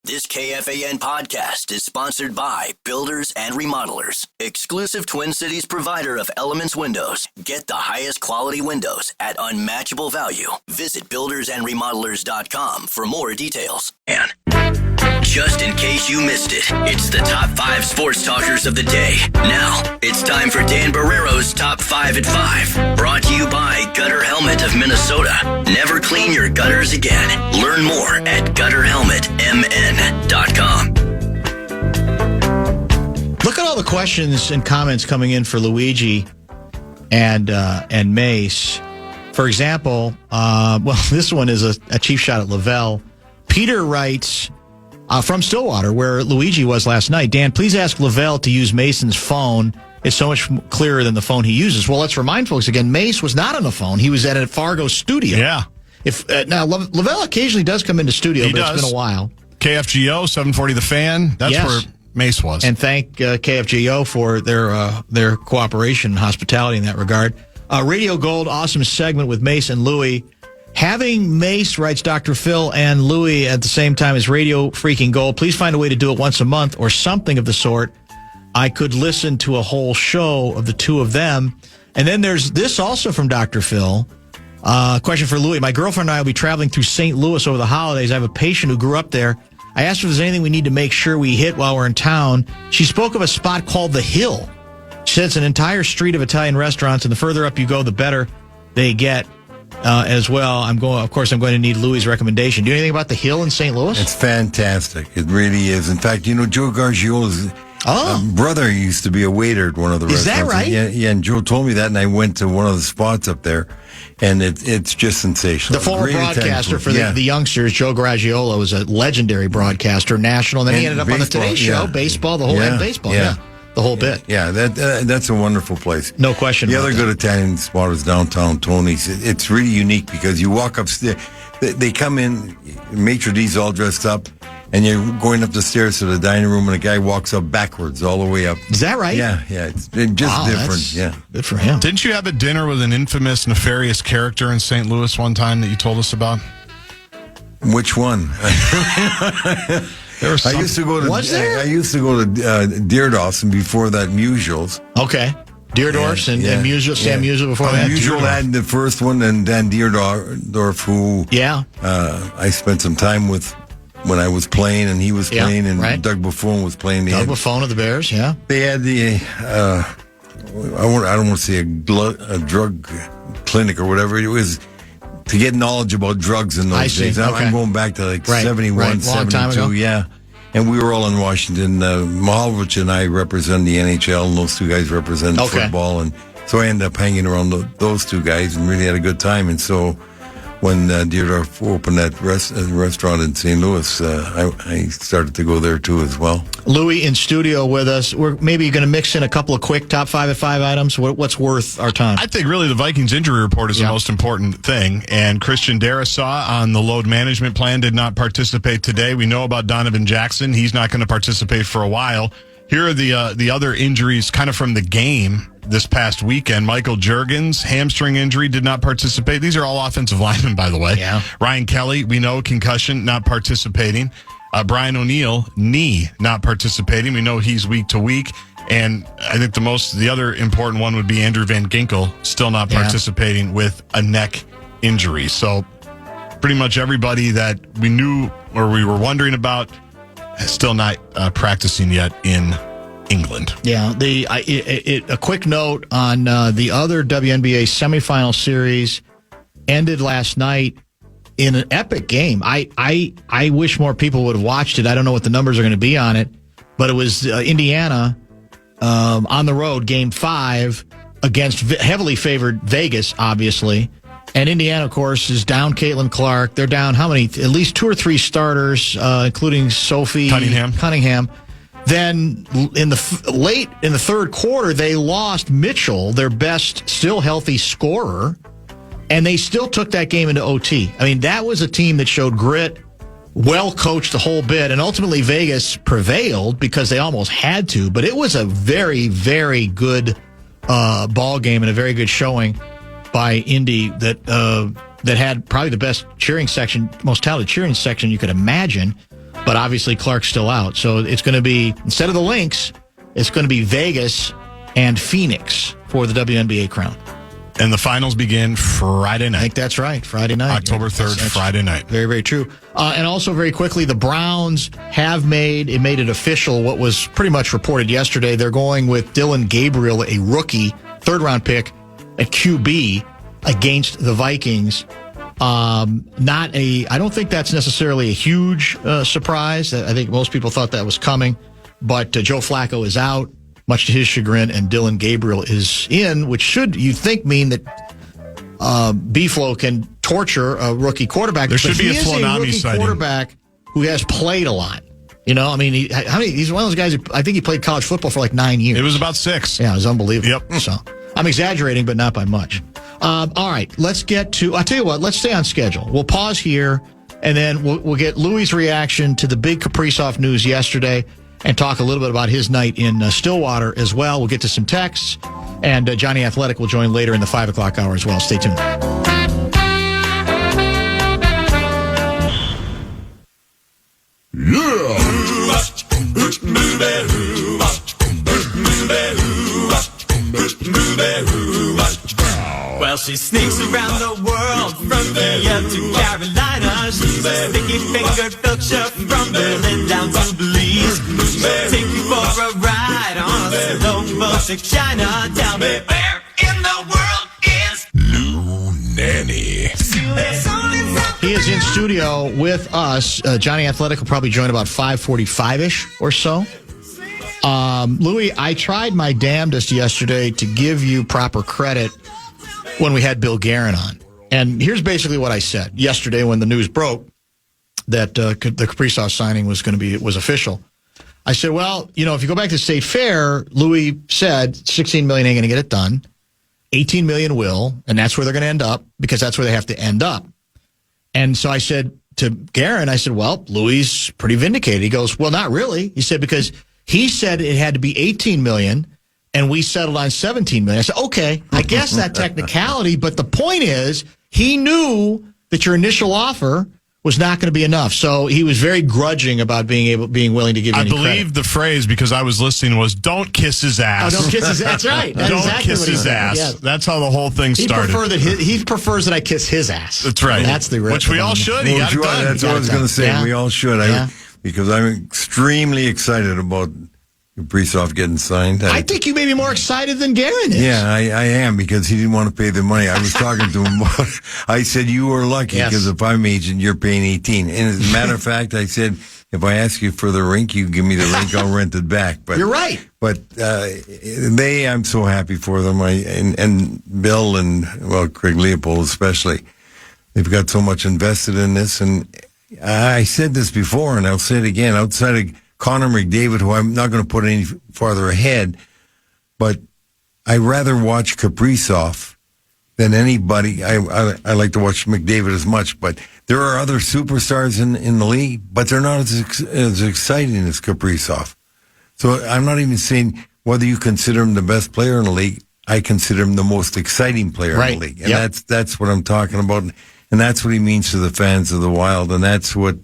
This KFAN podcast is sponsored by Builders and Remodelers, exclusive Twin Cities provider of Elements Windows. Get the highest quality windows at unmatchable value. Visit buildersandremodelers.com for more details. And just in case you missed it, it's the top 5 sports talkers of the day. Now, it's time for Dan Barrero's Top 5 at 5. Brought to you by Gutter Helmet of Minnesota. Never clean your gutters again. Learn more at gutterhelmetmn.com. Look at all the questions and comments coming in for Luigi and Mace. For example, this one is a cheap shot at Lavelle. Peter writes from Stillwater, where Luigi was last night. Dan, please ask Lavelle to use Mason's phone. It's so much clearer than the phone he uses. Well, let's remind folks again, Mace was not on the phone. He was at a Fargo studio. Yeah. Now, Lavelle occasionally does come into studio, but it's been a while. KFGO, 740 The Fan. That's where Mace was. And thank KFGO for their cooperation and hospitality in that regard. Radio Gold, awesome segment with Mace and Louie. Having Mace, writes Dr. Phil, and Louie at the same time as Radio Freaking Gold, please find a way to do it once a month or something of the sort. I could listen to a whole show of the two of them. And then there's this also from Dr. Phil. Question for Louie. My girlfriend and I will be traveling through St. Louis over the holidays. I have a patient who grew up there. I asked her if there's anything we need to make sure we hit while we're in town. She spoke of a spot called The Hill. She said it's an entire street of Italian restaurants, and the further up you go, the better they get. As well, I'm going to need Louie's recommendation. Do you know anything about The Hill in St. Louis? It's fantastic. It really is. In fact, Joe Gargiola's brother used to be a waiter at one of the restaurants. Is that right? Yeah, and Joe told me that, and I went to one of the spots up there, and it's just sensational. The former broadcaster for the youngsters, Joe Garagiola, was a legendary broadcaster, national, and then he ended up on the Today Show, baseball, the whole the whole bit. Yeah, that's a wonderful place. No question. The other good Italian spot is downtown Tony's. It's really unique because you walk upstairs. They come in, maitre d's all dressed up, and you're going up the stairs to the dining room, and a guy walks up backwards all the way up. Is that right? Yeah. It's just different. Yeah, good for him. Didn't you have a dinner with an infamous, nefarious character in St. Louis one time that you told us about? Which one? I used to go to Deerdorf's, and before that, Musials. Okay. Deerdorf's and Musial, Sam Musial before that. Musial had the first one, and Dan Deerdorf, who I spent some time with when I was playing, and he was playing, and Doug Buffon was playing. Doug Buffon of the Bears, yeah. They had the, I don't want to say a drug clinic or whatever. It was to get knowledge about drugs in those days. I'm going back to 71, 72, yeah. And we were all in Washington. Mahovich and I represent the NHL, and those two guys represent football. And so I ended up hanging around those two guys and really had a good time. And so when Deerdorf opened that restaurant in St. Louis, I started to go there too as well. Louie in studio with us. We're maybe going to mix in a couple of quick top 5 at 5 items. What's worth our time? I think really the Vikings injury report is the most important thing. And Christian Darrisaw on the load management plan did not participate today. We know about Donovan Jackson. He's not going to participate for a while. Here are the other injuries kind of from the game this past weekend. Michael Juergens, hamstring injury, did not participate. These are all offensive linemen, by the way. Yeah. Ryan Kelly, we know, concussion, not participating. Brian O'Neill, knee, not participating. We know he's week to week. And I think the other important one would be Andrew Van Ginkel, still not participating with a neck injury. So pretty much everybody that we knew or we were wondering about is still not practicing yet in England. Yeah, a quick note on the other WNBA semifinal series ended last night in an epic game. I wish more people would have watched it. I don't know what the numbers are going to be on it, but it was Indiana on the road, Game 5, against heavily favored Vegas, obviously. And Indiana, of course, is down Caitlin Clark. They're down how many? At least 2 or 3 starters, including Sophie Cunningham. Then late in the third quarter, they lost Mitchell, their best still healthy scorer, and they still took that game into OT. I mean, that was a team that showed grit, well coached the whole bit, and ultimately Vegas prevailed because they almost had to. But it was a very, very good ball game and a very good showing by Indy that had probably the best cheering section, most talented cheering section you could imagine. but obviously Clark's still out. So it's going to be, instead of the Lynx, it's going to be Vegas and Phoenix for the WNBA crown. And the finals begin Friday night. I think that's right, Friday night. October 3rd, that's Friday night. Very, very true. And also very quickly, the Browns have made it official what was pretty much reported yesterday. They're going with Dillon Gabriel, a rookie, third-round pick at QB against the Vikings. I don't think that's necessarily a huge surprise. I think most people thought that was coming. But Joe Flacco is out, much to his chagrin, and Dillon Gabriel is in, which should, you think, mean that B-Flow can torture a rookie quarterback. There should be a Flonami sighting. Quarterback who has played a lot. You know, I mean, he's one of those guys, I think he played college football for like 9 years. It was about 6. Yeah, it was unbelievable. Yep. So I'm exaggerating, but not by much. All right, let's get to, I'll tell you what, let's stay on schedule. We'll pause here, and then we'll get Louie's reaction to the big Kaprisov news yesterday and talk a little bit about his night in Stillwater as well. We'll get to some texts, and Jonny Athletic will join later in the 5 o'clock hour as well. Stay tuned. Well, she sneaks around the world from India to Carolina. She's a sticky-fingered filcher from Berlin down to Belize. She'll take you for a ride on a slow boat to China. Tell me, where in the world is Lou Nanne? He is in studio with us. Jonny Athletic will probably join about 5:45-ish or so. Louie, I tried my damnedest yesterday to give you proper credit when we had Bill Guerin on. And here's basically what I said yesterday when the news broke that the Kaprisov signing was official. I said, well, you know, if you go back to State Fair, Louie said $16 million ain't going to get it done. $18 million will, and that's where they're going to end up because that's where they have to end up. And so I said to Guerin, I said, well, Louie's pretty vindicated. He goes, well, not really. He said, because he said it had to be $18 million, and we settled on $17 million. I said, okay, I guess that technicality, but the point is he knew that your initial offer was not going to be enough. So he was very grudging about being willing to give you any credit. I believe the phrase, because I was listening, was "Don't kiss his ass." Oh, don't kiss his ass. That's right. That's don't exactly kiss his ass. Yes. That's how the whole thing started. He prefers that I kiss his ass. That's right. That's the which we all should. Well, that's what I was going to say. Yeah. We all should. Because I'm extremely excited about Kaprisov getting signed. I think you may be more excited than Guerin is. Yeah, I am, because he didn't want to pay the money. I was talking to him about it. I said, you are lucky, because if I'm agent, you're paying 18. And as a matter of fact, I said, if I ask you for the rink, you give me the rink, I'll rent it back. But you're right. But I'm so happy for them. And Bill and, well, Craig Leopold especially, they've got so much invested in this. And I said this before, and I'll say it again, outside of Connor McDavid, who I'm not going to put any farther ahead, but I rather watch Kaprisov than anybody. I like to watch McDavid as much, but there are other superstars in the league, but they're not as exciting as Kaprisov. So I'm not even saying whether you consider him the best player in the league. I consider him the most exciting player in the league, and that's what I'm talking about, and that's what he means to the fans of the Wild, and that's what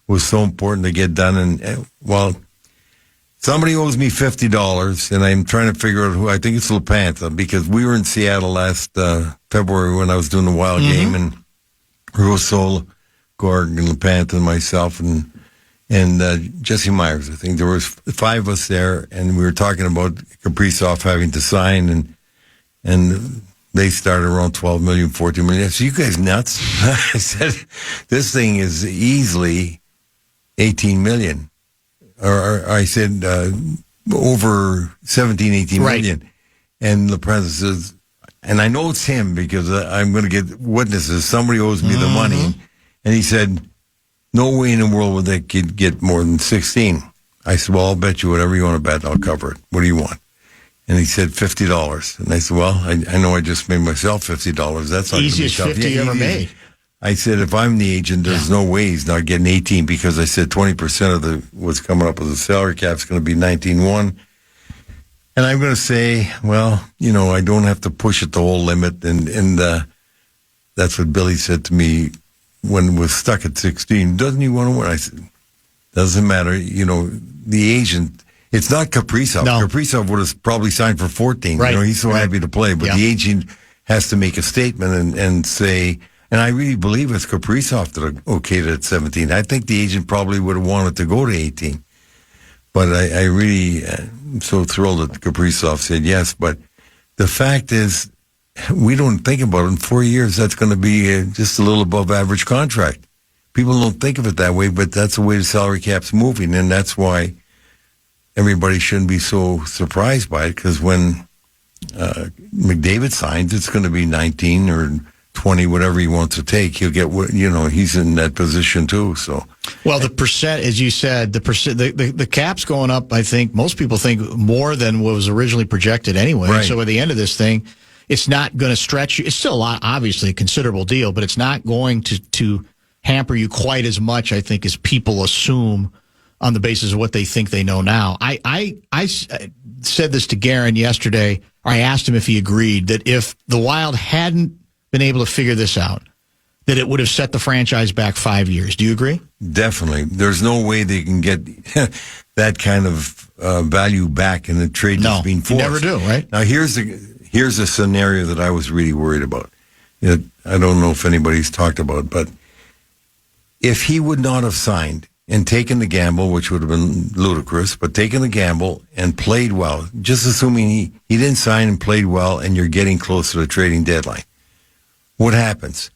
was so important to get done. And, well, somebody owes me $50, and I'm trying to figure out who. I think it's LaPantha, because we were in Seattle last February when I was doing the Wild game, and Russell, Gorg, and LaPantha, and myself, and Jesse Myers. I think there was 5 of us there, and we were talking about Kaprisov having to sign, and they started around 12 million, 14 million. I said, you guys nuts? I said, this thing is easily 18 million. Or I said, over 17, 18 million. And LaPreza says, and I know it's him because I'm going to get witnesses. Somebody owes me the money. And he said, no way in the world would that kid get more than 16. I said, well, I'll bet you whatever you want to bet, I'll cover it. What do you want? And he said $50. And I said, well, I know I just made myself $50. That's not easiest $50 you ever made. I said, if I'm the agent, there's no way he's not getting 18, because I said 20% of what's coming up as a salary cap is going to be 19.1. And I'm going to say, well, you know, I don't have to push it the whole limit. And that's what Billy said to me when was stuck at 16. Doesn't he want to win? I said, Doesn't matter. The agent, it's not Kaprisov. No. Kaprisov would have probably signed for 14. Right. He's so happy to play. But the agent has to make a statement and say, and I really believe it's Kaprisov that okayed it at 17. I think the agent probably would have wanted to go to 18. But I really am so thrilled that Kaprisov said yes. But the fact is, we don't think about it. In 4 years, that's going to be just a little above average contract. People don't think of it that way, but that's the way the salary cap's moving, and that's why everybody shouldn't be so surprised by it, because when McDavid signs, it's going to be 19 or 20, whatever he wants to take. He'll get, he's in that position too. So, well, the percent, as you said, the cap's going up. I think most people think more than what was originally projected anyway. Right. So at the end of this thing, it's not going to stretch you. It's still a lot, obviously a considerable deal, but it's not going to hamper you quite as much, I think, as people assume on the basis of what they think they know now. I said this to Guerin yesterday. I asked him if he agreed that if the Wild hadn't been able to figure this out, that it would have set the franchise back 5 years. Do you agree? Definitely. There's no way they can get that kind of value back in the trade that's being forced. You never do, right? Now, here's a scenario that I was really worried about. I don't know if anybody's talked about it, but if he would not have signed and taken the gamble, which would have been ludicrous, but taken the gamble and played well, just assuming he didn't sign and played well and you're getting close to the trading deadline, what happens?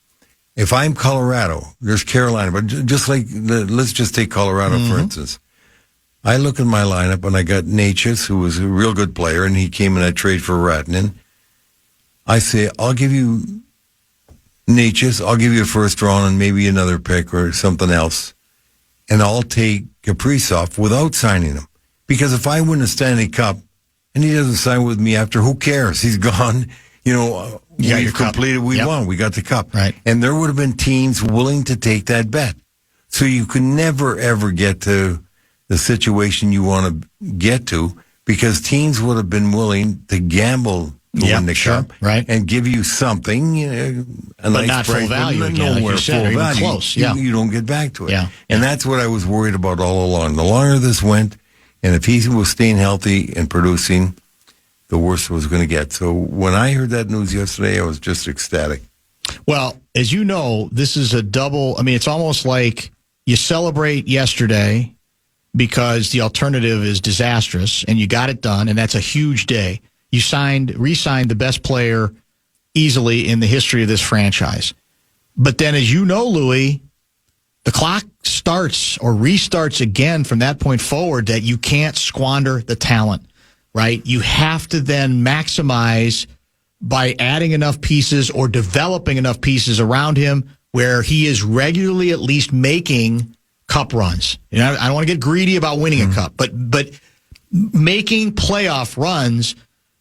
If I'm Colorado, there's Carolina, but just like, let's just take Colorado, for instance. I look at my lineup and I got Natchez, who was a real good player, and he came in that trade for Ratinen. I say, I'll give you Natchez, I'll give you a first round and maybe another pick or something else, and I'll take Kaprizov without signing him. Because if I win a Stanley Cup and he doesn't sign with me after, who cares? He's gone. We've completed. We won. We got the cup. Right. And there would have been teams willing to take that bet. So you can never, ever get to the situation you want to get to, because teams would have been willing to gamble to win the cup, right, and give you something, but nice not full value. Again, like you said, full value. Close. You don't get back to it. Yeah. And that's what I was worried about all along. The longer this went, and if he was staying healthy and producing, the worse it was going to get. So when I heard that news yesterday, I was just ecstatic. Well, as you know, this is a double. I mean, it's almost like you celebrate yesterday because the alternative is disastrous, and you got it done, and that's a huge day. You re-signed the best player easily in the history of this franchise. But then, as you know, Louie, the clock starts or restarts again from that point forward, that you can't squander the talent, right? You have to then maximize by adding enough pieces or developing enough pieces around him where he is regularly at least making cup runs. I don't want to get greedy about winning a cup, but making playoff runs,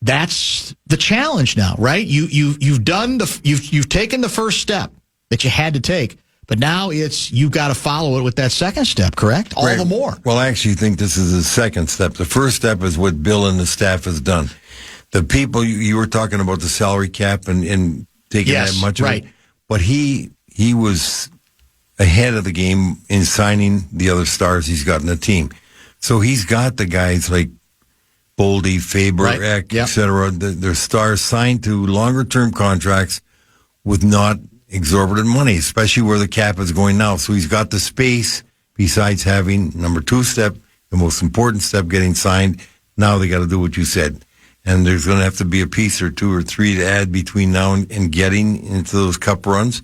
that's the challenge now, right? You've taken the first step that you had to take, but now you've got to follow it with that second step, correct? All the more. Well, I actually think this is the second step. The first step is what Bill and the staff has done. The people you were talking about, the salary cap and taking that much of it, but he was ahead of the game in signing the other stars he's got in the team. So he's got the guys like Boldy, Faber, Eck, etc. They're stars signed to longer-term contracts with not exorbitant money, especially where the cap is going now. So he's got the space, besides having number two step, the most important step, getting signed. Now they got to do what you said. And there's going to have to be a piece or two or three to add between now and getting into those cup runs.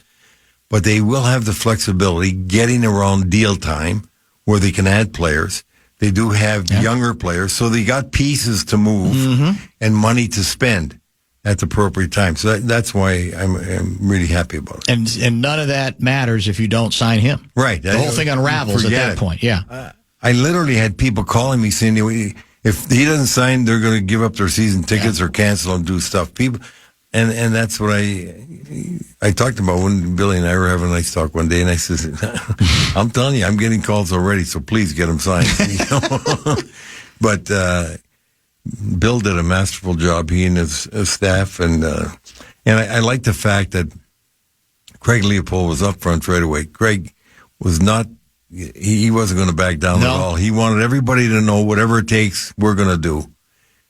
But they will have the flexibility getting around deal time where they can add players. They do have younger players, so they got pieces to move and money to spend at the appropriate time. So that's why I'm really happy about it. And none of that matters if you don't sign him. Right. The whole thing unravels at that point. Yeah. I literally had people calling me saying, if he doesn't sign, they're going to give up their season tickets or cancel and do stuff. People, and that's what I talked about when Billy and I were having a nice talk one day, and I said, I'm telling you, I'm getting calls already, so please get them signed. But Bill did a masterful job, he and his staff, and I like the fact that Craig Leopold was up front right away. Craig was not he wasn't going to back down at all. He wanted everybody to know whatever it takes, we're going to do.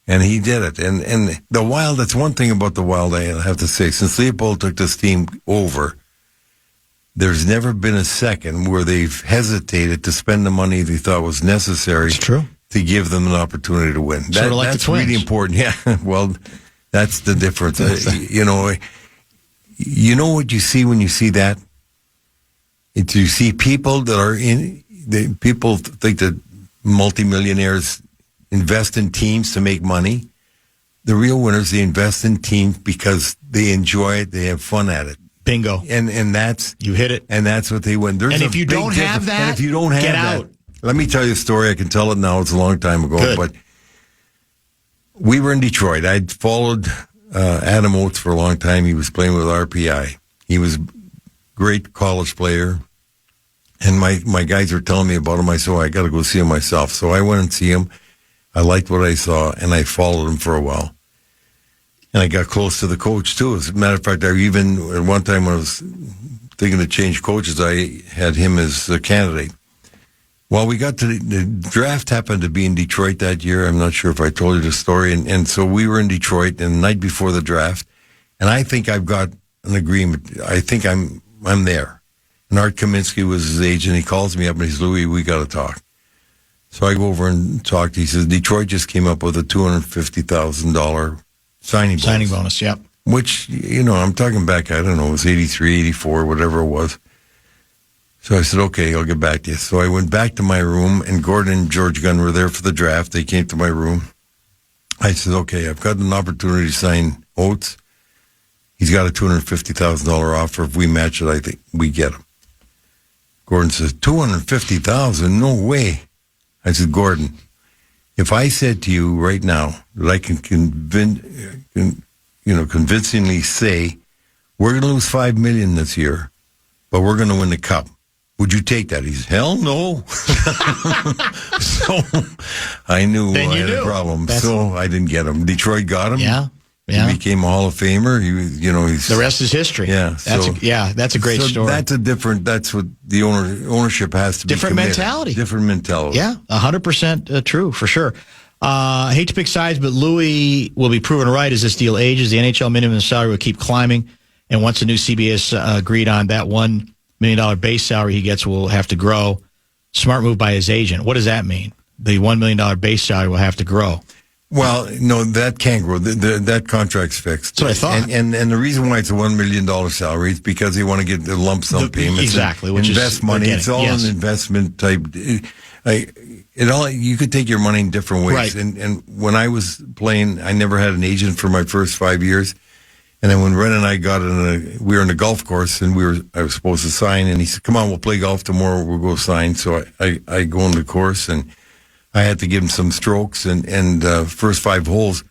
And he did it. And the Wild, that's one thing about the Wild I have to say. Since Leopold took this team over, there's never been a second where they've hesitated to spend the money they thought was necessary to give them an opportunity to win. Sort of like that's the Twins. really important. Yeah, well, that's the difference. You know what you see when you see that? You see people that are people think that multimillionaires invest in teams to make money. The real winners, they invest in teams because they enjoy it, they have fun at it. Bingo. And that's you hit it. And that's what they win. And if you don't have that, get out. Let me tell you a story. I can tell it now. It's a long time ago. Good. But we were in Detroit. I'd followed Adam Oates for a long time. He was playing with RPI. He was a great college player. And my guys were telling me about him. I said, I got to go see him myself. So I went and see him. I liked what I saw, and I followed him for a while. And I got close to the coach, too. As a matter of fact, at one time when I was thinking to change coaches, I had him as a candidate. Well, we got to the draft happened to be in Detroit that year. I'm not sure if I told you the story. And so we were in Detroit and the night before the draft. And I think I've got an agreement. I think I'm there. And Art Kaminsky was his agent. He calls me up and he's, Louie, we got to talk. So I go over and talk. He says, Detroit just came up with a $250,000 signing bonus. Yep. Which, I'm talking back, I don't know, it was 83, 84, whatever it was. So I said, okay, I'll get back to you. So I went back to my room, and Gordon and George Gunn were there for the draft. They came to my room. I said, okay, I've got an opportunity to sign Oates. He's got a $250,000 offer. If we match it, I think we get him. Gordon says, $250,000? No way. I said, Gordon, if I said to you right now that I can convincingly say we're going to lose $5 million this year, but we're going to win the cup, would you take that? He said, hell no. So I knew I had a problem. So I didn't get him. Detroit got him. Yeah. He became a Hall of Famer. He's the rest is history. Yeah. That's a great story. That's what the ownership has to be. Different mentality. Different mentality. Yeah, 100% true for sure. I hate to pick sides, but Louie will be proven right as this deal ages. The NHL minimum salary will keep climbing, and once the new CBA agreed on, that $1 million base salary he gets will have to grow. Smart move by his agent. What does that mean? The $1 million base salary will have to grow. Well, no, that can't grow. That contract's fixed. That's what I thought. And the reason why it's a $1 million salary is because they want to get the lump sum payments. Exactly. Invest money. It's all an investment type. You could take your money in different ways. Right. And when I was playing, I never had an agent for my first 5 years. And then when Ren and I we were in a golf course and I was supposed to sign, and he said, come on, we'll play golf tomorrow. We'll go sign. So I go on the course, and I had to give him some strokes, and first 5 holes,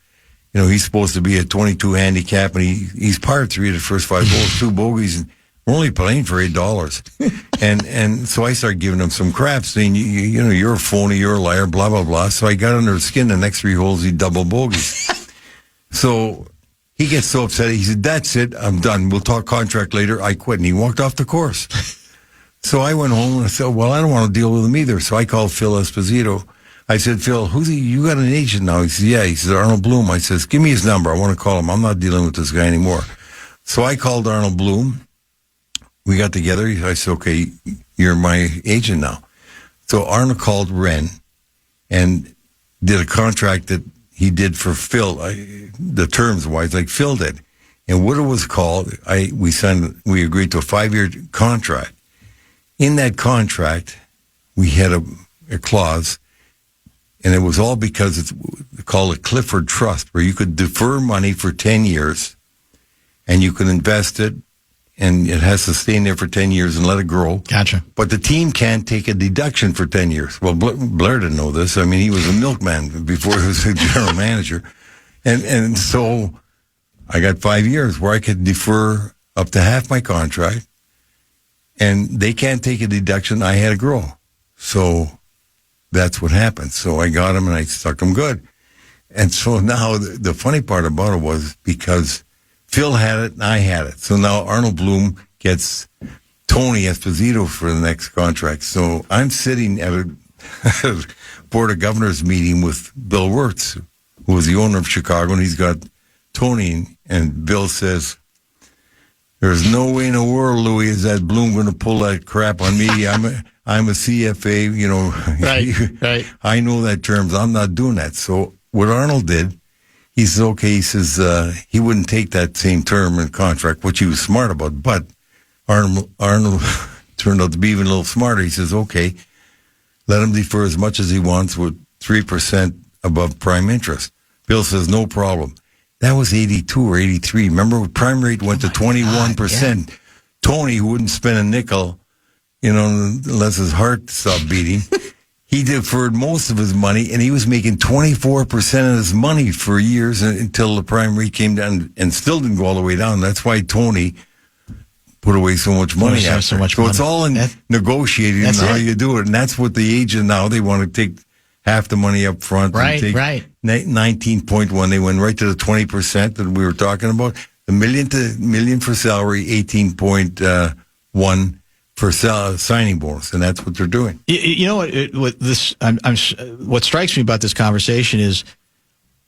he's supposed to be a 22 handicap, and he's par 3 the first 5 holes, 2 bogeys, and we're only playing for $8. and so I started giving him some crap, saying, you're a phony, you're a liar, blah, blah, blah. So I got under his skin. The next 3 holes, he double bogeys. So he gets so upset. He said, that's it, I'm done. We'll talk contract later. I quit, and he walked off the course. So I went home, and I said, well, I don't want to deal with him either. So I called Phil Esposito. I said, Phil, you got an agent now? He said, yeah. He said, Arnold Bloom. I says, give me his number. I want to call him. I'm not dealing with this guy anymore. So I called Arnold Bloom. We got together. I said, okay, you're my agent now. So Arnold called Ren and did a contract that he did for Phil, the terms-wise, like Phil did. And what it was called, we agreed to a 5-year contract. In that contract, we had a clause, and it was all because it's called a Clifford Trust, where you could defer money for 10 years, and you can invest it, and it has to stay in there for 10 years and let it grow. Gotcha. But the team can't take a deduction for 10 years. Well, Blair didn't know this. I mean, he was a milkman before he was a general manager. And so I got 5 years where I could defer up to half my contract, and they can't take a deduction. I had to grow. So that's what happened. So I got him, and I stuck him good. And so now the funny part about it was because Phil had it and I had it. So now Arnold Bloom gets Tony Esposito for the next contract. So I'm sitting at a Board of Governors meeting with Bill Wirtz, who was the owner of Chicago, and he's got Tony, and Bill says, there's no way in the world, Louie, is that Bloom going to pull that crap on me. I'm a CFA, you know. Right. I know that terms. I'm not doing that. So what Arnold did, he says, okay, he says he wouldn't take that same term in contract, which he was smart about, but Arnold turned out to be even a little smarter. He says, okay, let him defer as much as he wants with 3% above prime interest. Bill says, no problem. That was 82 or 83. Remember, prime rate went to 21%. Yeah. Tony, who wouldn't spend a nickel, you know, unless his heart stopped beating, he deferred most of his money, and he was making 24% of his money for years until the prime rate came down and still didn't go all the way down. That's why Tony put away so much money after. So it's all in negotiating and how you do it. And that's what the agent now, they want to take half the money up front. Right. 19.1. They went right to the 20% that we were talking about. The million for salary, 18.1 for signing bonus, and that's what they're doing. You know what strikes me about this conversation is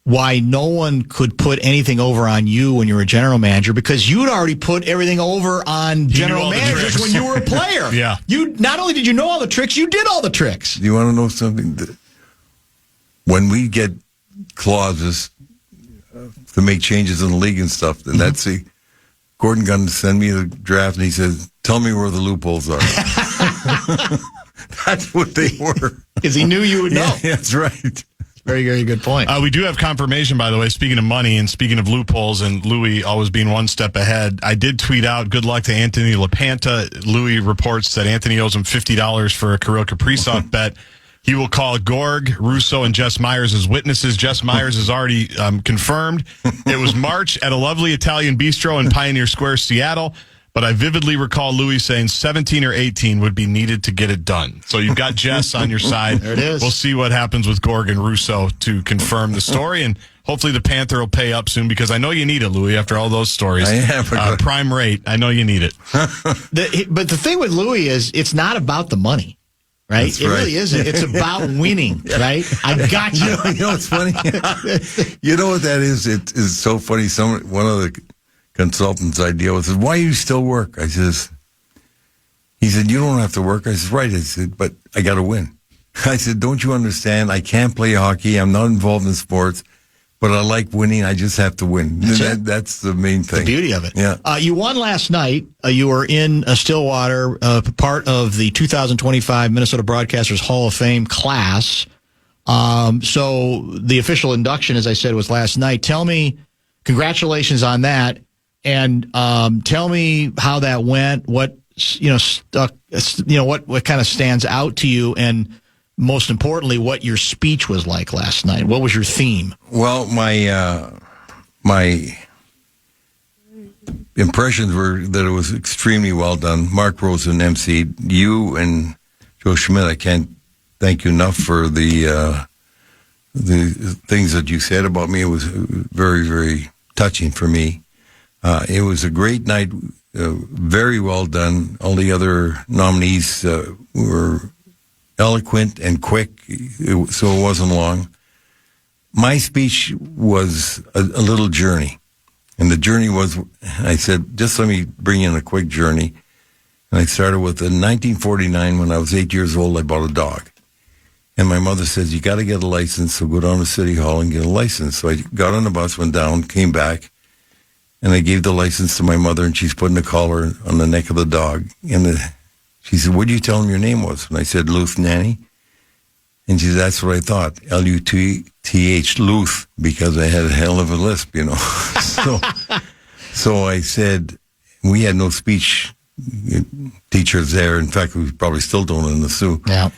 why no one could put anything over on you when you were a general manager, because you'd already put everything over on general managers when you were a player. Yeah. You not only did you know all the tricks, you did all the tricks. Do you want to know something? When we get clauses to make changes in the league and stuff, and that's Gordon Gunn send me the draft, and he says, tell me where the loopholes are. That's what they were. Because he knew you would know. Yeah, that's right. Very, very good point. We do have confirmation, by the way, speaking of money and speaking of loopholes and Louie always being one step ahead. I did tweet out, good luck to Anthony LaPanta. Louie reports that Anthony owes him $50 for a Kirill Kaprisov bet. He will call Gorg, Russo, and Jess Myers as witnesses. Jess Myers is already confirmed. It was March at a lovely Italian bistro in Pioneer Square, Seattle. But I vividly recall Louie saying 17 or 18 would be needed to get it done. So you've got Jess on your side. There it is. We'll see what happens with Gorg and Russo to confirm the story. And hopefully the Panther will pay up soon, because I know you need it, Louie, after all those stories. I am. Prime rate, I know you need it. But the thing with Louie is it's not about the money. Right? That's it right. really isn't. It's about winning, right? I got you. You know what's funny? You know what that is? It is so funny. One of the consultants I deal with says, why do you still work? He said, you don't have to work. I said, right. I said, but I got to win. I said, don't you understand? I can't play hockey. I'm not involved in sports, but I like winning. I just have to win. That's the main thing. The beauty of it. Yeah. You won last night. You were in Stillwater, part of the 2025 Minnesota Broadcasters Hall of Fame class. So the official induction, as I said, was last night. Tell me, congratulations on that. And tell me how that went. What stuck? What kind of stands out to you, and most importantly, what your speech was like last night. What was your theme? Well, my impressions were that it was extremely well done. Mark Rosen emceed. You and Joe Schmidt, I can't thank you enough for the things that you said about me. It was very, very touching for me. It was a great night, very well done. All the other nominees were eloquent and quick, so it wasn't long. My speech was a little journey, and the journey was, I said, just let me bring in a quick journey. And I started with, in 1949, when I was 8 years old, I bought a dog. And my mother says, you got to get a license, so go down to City Hall and get a license. So I got on the bus, went down, came back, and I gave the license to my mother, and she's putting the collar on the neck of the dog. And she said, what did you tell him your name was? And I said, Lou Nanne. And she said, that's what I thought, L-U-T-H, Luth, because I had a hell of a lisp, So I said, we had no speech teachers there. In fact, we probably still don't in the Sioux. Yeah.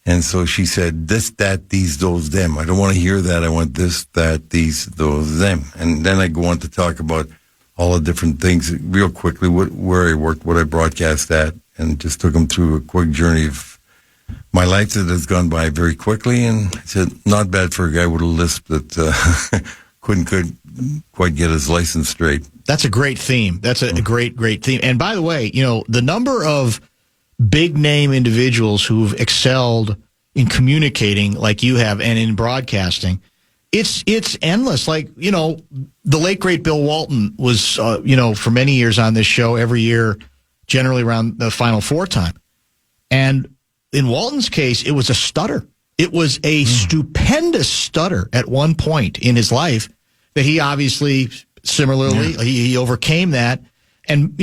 And so she said, this, that, these, those, them. I don't want to hear that. I want this, that, these, those, them. And then I go on to talk about all the different things real quickly, where I worked, what I broadcast at, and just took them through a quick journey of my life that has gone by very quickly. And I said, not bad for a guy with a lisp that couldn't quite get his license straight. That's a great theme. That's a great theme. And by the way, the number of big name individuals who've excelled in communicating like you have and in broadcasting, it's endless. Like, the late great Bill Walton was, for many years on this show every year, generally around the Final Four time. And in Walton's case, it was a stutter. It was a stupendous stutter at one point in his life that he obviously similarly, he overcame that. And,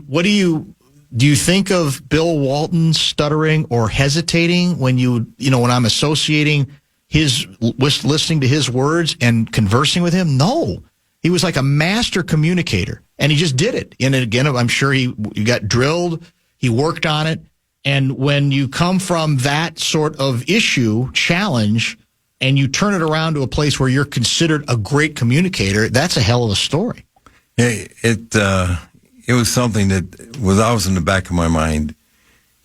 what do you think of Bill Walton stuttering or hesitating when when I'm associating listening to his words and conversing with him? No, he was like a master communicator and he just did it. And again, I'm sure he got drilled. He worked on it. And when you come from that sort of challenge, and you turn it around to a place where you're considered a great communicator, that's a hell of a story. Yeah, it was something that was always in the back of my mind,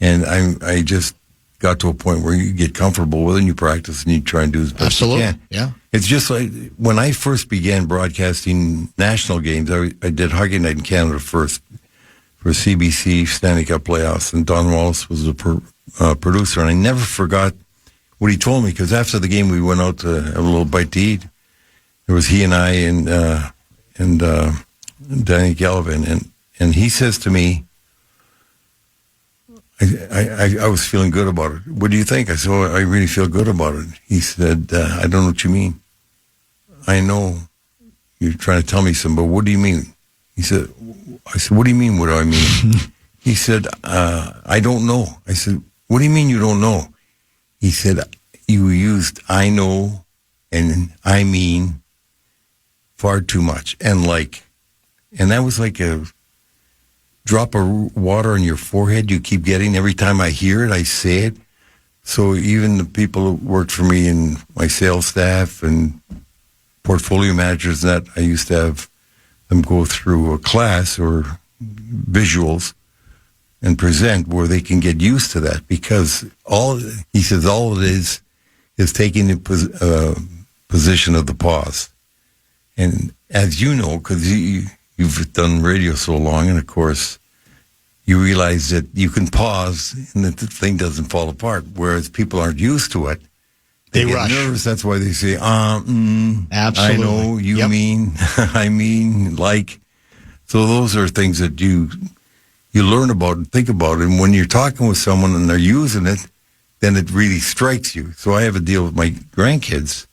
and I just got to a point where you get comfortable with it and you practice and you try and do as best you can. Yeah. It's just like when I first began broadcasting national games, I did Hockey Night in Canada first for CBC Stanley Cup playoffs, and Don Wallace was the producer, and I never forgot what he told me, because after the game we went out to have a little bite to eat. It was he and I and Danny Gallivan, and he says to me, I was feeling good about it. What do you think? I said, I really feel good about it. He said, I don't know what you mean. I know you're trying to tell me something, but what do you mean? I said, what do you mean, what do I mean? He said, I don't know. I said, what do you mean you don't know? He said, you used I know and I mean far too much. And that was like a drop of water on your forehead you keep getting. Every time I hear it, I say it. So even the people who worked for me in my sales staff and portfolio managers, that I used to have them go through a class or visuals and present where they can get used to that, because all it is taking the position of the pause. And as you know, because you've done radio so long, and of course you realize that you can pause and that the thing doesn't fall apart, whereas people aren't used to it. They get rush. Nervous. That's why they say, absolutely. I know, you mean, I mean, like. So those are things that you learn about and think about. And when you're talking with someone and they're using it, then it really strikes you. So I have a deal with my grandkids,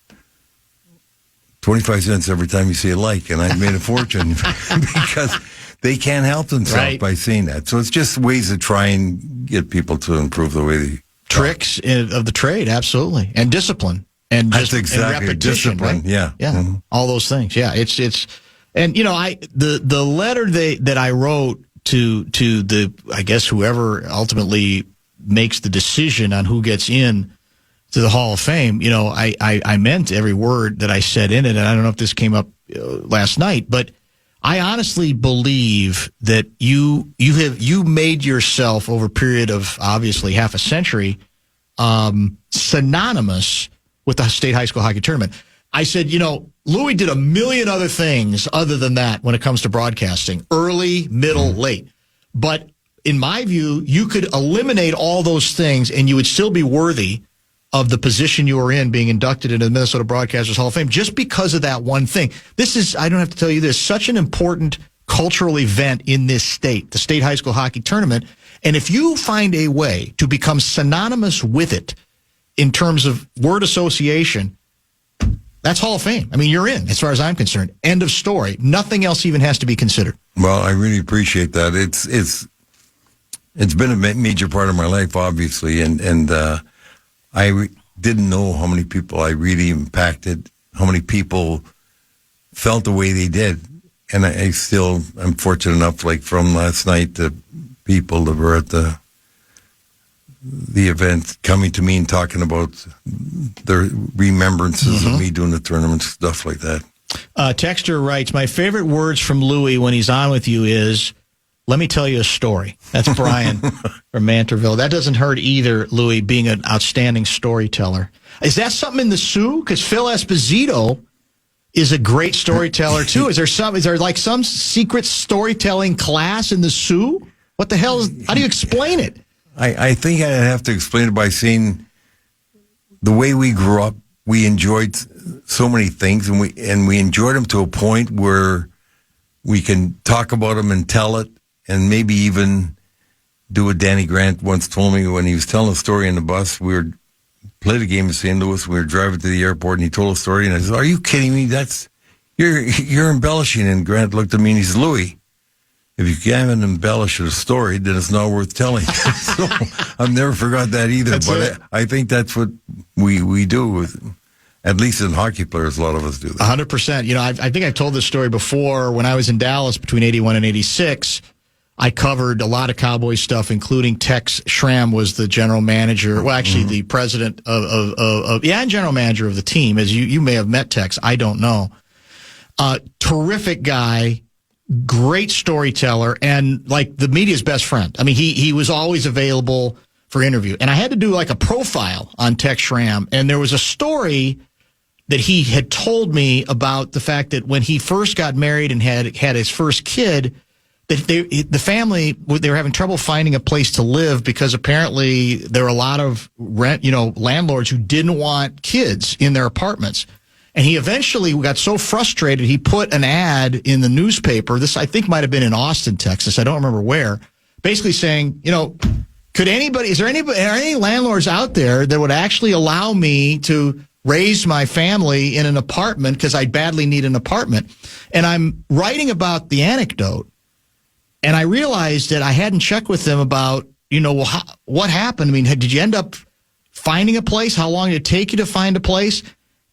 25 cents every time you say like, and I've made a fortune because they can't help themselves by saying that. So it's just ways to try and get people to improve the way they tricks of the trade, absolutely, and discipline, and just that's exactly and repetition, discipline. Right? Yeah, mm-hmm. All those things. Yeah, it's, and the letter that I wrote to the, I guess, whoever ultimately makes the decision on who gets in to the Hall of Fame. I meant every word that I said in it, and I don't know if this came up last night, but I honestly believe that you made yourself over a period of obviously half a century synonymous with the state high school hockey tournament. I said, Louie did a million other things other than that when it comes to broadcasting, early, middle, late. But in my view, you could eliminate all those things and you would still be worthy of the position you were in, being inducted into the Minnesota Broadcasters Hall of Fame, just because of that one thing. This is, I don't have to tell you this, such an important cultural event in this state, the state high school hockey tournament. And if you find a way to become synonymous with it in terms of word association, that's Hall of Fame. I mean, you're in, as far as I'm concerned. End of story. Nothing else even has to be considered. Well, I really appreciate that. It's been a major part of my life, obviously, and I didn't know how many people I really impacted, how many people felt the way they did. And I'm fortunate enough, like from last night, the people that were at the event coming to me and talking about their remembrances of me doing the tournament, stuff like that. Texter writes, my favorite words from Louie when he's on with you is, let me tell you a story. That's Brian from Mantorville. That doesn't hurt either, Louie, being an outstanding storyteller. Is that something in the Sioux? Because Phil Esposito is a great storyteller too. Is there like some secret storytelling class in the Sioux? What the hell how do you explain it? I think I'd have to explain it by saying the way we grew up, we enjoyed so many things, and we enjoyed them to a point where we can talk about them and tell it, and maybe even do what Danny Grant once told me when he was telling a story in the bus. We were played a game in St. Louis. We were driving to the airport, and he told a story, and I said, "Are you kidding me? You're embellishing." And Grant looked at me and he said, "Louie, if you can't embellish a story, then it's not worth telling." So I've never forgot that either. But I think that's what we do with, at least in hockey players, a lot of us do that. 100%. I think I've told this story before. When I was in Dallas between 81 and 86, I covered a lot of Cowboys stuff, including Tex Schramm was the general manager. Well, actually, the president and general manager of the team. As you may have met Tex, I don't know. Terrific guy, great storyteller, and like the media's best friend. I mean, he was always available for interview. And I had to do like a profile on Tex Schramm, and there was a story that he had told me about the fact that when he first got married and had his first kid, that the family, they were having trouble finding a place to live because apparently there were a lot of landlords who didn't want kids in their apartments. And he eventually got so frustrated, he put an ad in the newspaper. This, I think, might have been in Austin, Texas. I don't remember where. Basically saying, are any landlords out there that would actually allow me to raise my family in an apartment because I badly need an apartment? And I'm writing about the anecdote. And I realized that I hadn't checked with them about, what happened. I mean, did you end up finding a place? How long did it take you to find a place?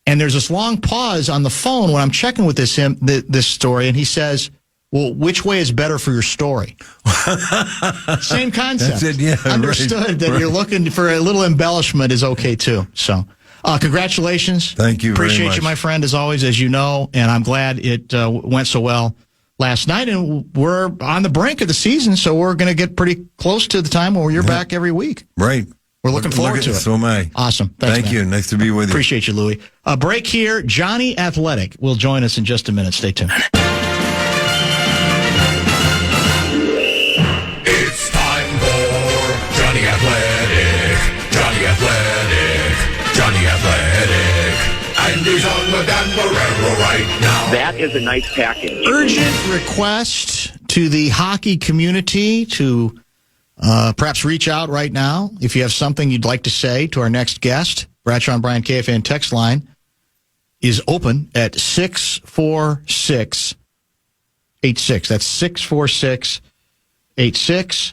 And there's this long pause on the phone when I'm checking with this story, and he says, "Well, which way is better for your story?" Same concept. That's it, yeah. Understood that you're looking for a little embellishment is okay too. So, congratulations. Thank you very much. Appreciate you, my friend, as always, as you know, and I'm glad it went so well last night. And we're on the brink of the season, so we're going to get pretty close to the time where you're back every week. Right. We're looking forward to it. So am I. Awesome. Thanks, Thank you. Nice to be with you. Appreciate you, Louie. A break here. Jonny Athletic will join us in just a minute. Stay tuned. It's time for Jonny Athletic. Jonny Athletic. Jonny Athletic. And he's on the Dan Barrero right now. That is a nice package. Urgent request to the hockey community to perhaps reach out right now if you have something you'd like to say to our next guest. Bradshaw and Bryan KFAN text line is open at 646-86. That's 646-86.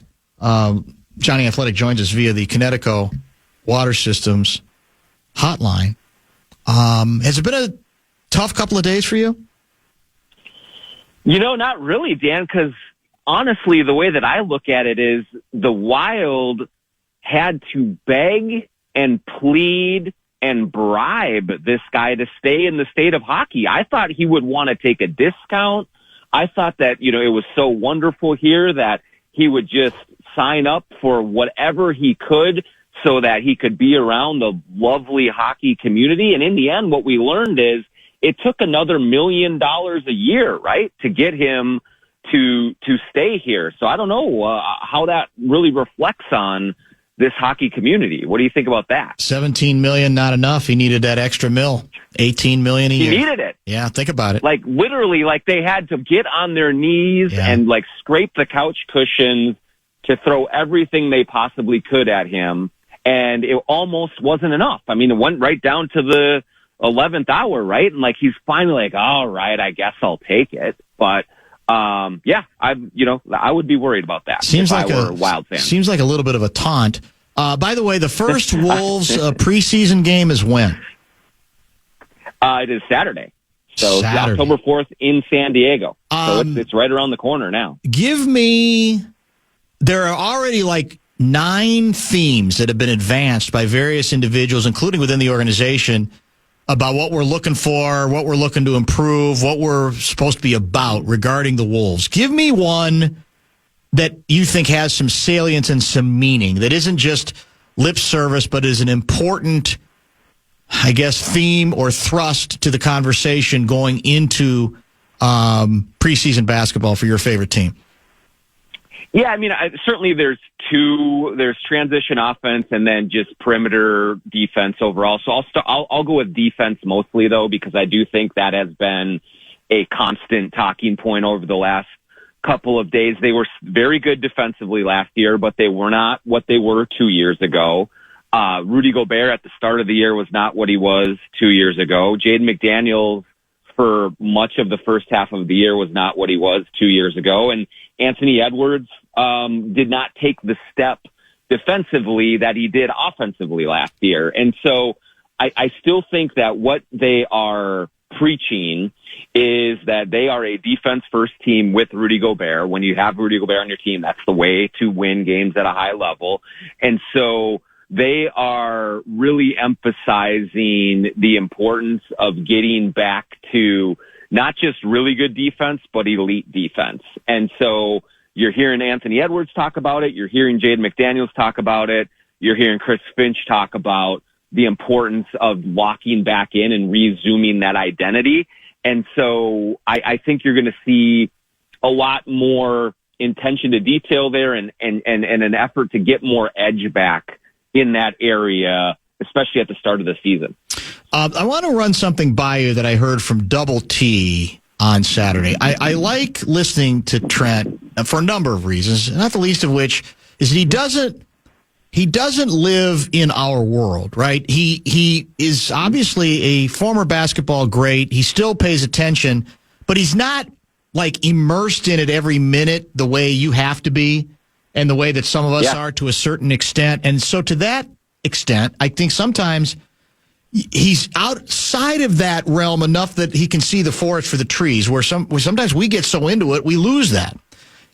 Jonny Athletic joins us via the Connecticut Water Systems hotline. Has it been a tough couple of days for you? Not really, Dan, because honestly, the way that I look at it is the Wild had to beg and plead and bribe this guy to stay in the state of hockey. I thought he would want to take a discount. I thought that, it was so wonderful here that he would just sign up for whatever he could so that he could be around the lovely hockey community. And in the end, what we learned is it took another $1 million a year, right, to get him to stay here. So I don't know how that really reflects on this hockey community. What do you think about that? $17 million, not enough. He needed that extra $1 million. $18 million a year. He needed it. Yeah, think about it. Like literally, like they had to get on their knees and like scrape the couch cushions to throw everything they possibly could at him. And it almost wasn't enough. I mean, it went right down to the 11th hour, right? And like he's finally like, all right, I guess I'll take it. But I would be worried about that if I were a Wild fan. Seems like a little bit of a taunt. By the way, the first Wolves preseason game is when? It is Saturday. So October 4th in San Diego. So it's right around the corner now. There are already like 9 themes that have been advanced by various individuals, including within the organization, about what we're looking for, what we're looking to improve, what we're supposed to be about regarding the Wolves. Give me one that you think has some salience and some meaning, that isn't just lip service, but is an important I guess, theme or thrust to the conversation going into preseason basketball for your favorite team? Yeah, I mean, certainly there's transition offense and then just perimeter defense overall. So I'll go with defense mostly, though, because I do think that has been a constant talking point over the last couple of days. They were very good defensively last year, but they were not what they were 2 years ago. Rudy Gobert at the start of the year was not what he was 2 years ago. Jaden McDaniels for much of the first half of the year was not what he was 2 years ago. And Anthony Edwards did not take the step defensively that he did offensively last year. And so I still think that what they are preaching is that they are a defense-first team with Rudy Gobert. When you have Rudy Gobert on your team, that's the way to win games at a high level. And so they are really emphasizing the importance of getting back to not just really good defense, but elite defense. And so you're hearing Anthony Edwards talk about it. You're hearing Jaden McDaniels talk about it. You're hearing Chris Finch talk about the importance of locking back in and resuming that identity. And so I think you're going to see a lot more attention to detail there and an effort to get more edge back in that area, especially at the start of the season. I want to run something by you that I heard from Double T on Saturday. I like listening to Trent for a number of reasons, not the least of which is that he doesn't live in our world, right? He is obviously a former basketball great. He still pays attention, but he's not like immersed in it every minute the way you have to be and the way that some of us are to a certain extent. And so to that extent, I think sometimes he's outside of that realm enough that he can see the forest for the trees, where sometimes we get so into it, we lose that.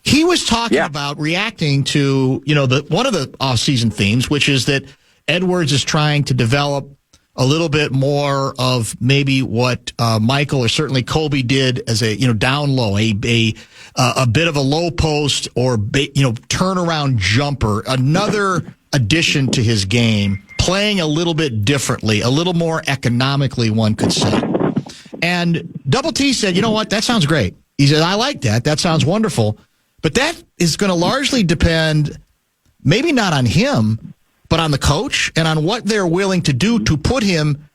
He was talking about reacting to, one of the off-season themes, which is that Edwards is trying to develop a little bit more of maybe what Michael or certainly Kobe did as a, down low, a bit of a low post or, turnaround jumper, another addition to his game, playing a little bit differently, a little more economically, one could say. And Double T said, you know what, that sounds great. He said, I like that. That sounds wonderful. But that is going to largely depend, maybe not on him, but on the coach and on what they're willing to do to put him,